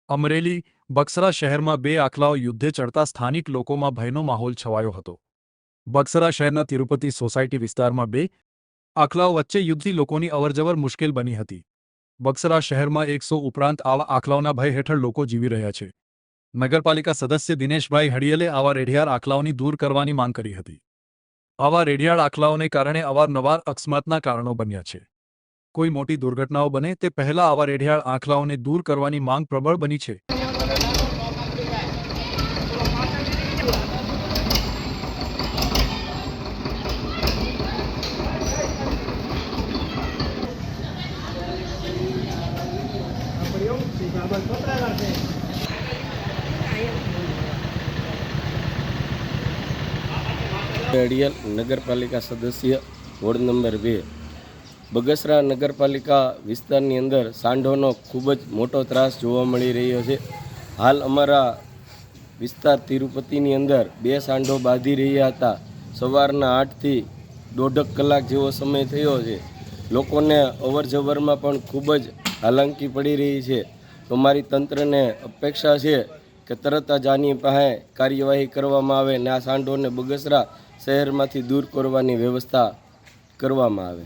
અમરેલી બક્સરા શહેરમાં બે આખલાઓ યુદ્ધે ચડતા સ્થાનિક લોકોમાં ભયનો માહોલ છવાયો હતો। બક્સરા શહેરના તિરુપતિ સોસાયટી વિસ્તારમાં બે આખલાઓ વચ્ચે યુદ્ધથી લોકોની અવરજવર મુશ્કેલ બની હતી। બક્સરા શહેરમાં 100 ઉપરાંત આવા આખલાઓના ભય હેઠળ લોકો જીવી રહ્યા છે। નગરપાલિકા સદસ્ય દિનેશભાઈ હડિયલે આવા રેઢિયાળ આખલાઓની દૂર કરવાની માંગ કરી હતી। આવા રેઢિયાળ આખલાઓને કારણે અવારનવાર અકસ્માતના કારણો બન્યા છે। કોઈ મોટી દુર્ઘટનાઓ બને તે પહેલા આવા રેઢિયાળ આખલાઓને દૂર કરવાની માંગ પ્રબળ બની છે। હડિયલ નગરપાલિકા સદસ્ય વોર્ડ નંબર 2 બગસરા નગરપાલિકા વિસ્તારની અંદર સાંઢોનો ખૂબ જ મોટો ત્રાસ જોવા મળી રહ્યો છે। હાલ અમારા વિસ્તાર તિરુપતિની અંદર બે સાંઢો બાંધી રહ્યા હતા। સવારના 8થી 1.5 કલાક જેવો સમય થયો છે। લોકોને અવરજવરમાં પણ ખૂબ જ હાલાકી પડી રહી છે। તો મારી તંત્રને અપેક્ષા છે કે તરત જ આની પાસે કાર્યવાહી કરવામાં આવે અને આ સાંઢોને બગસરા શહેરમાંથી દૂર કરવાની વ્યવસ્થા કરવામાં આવે।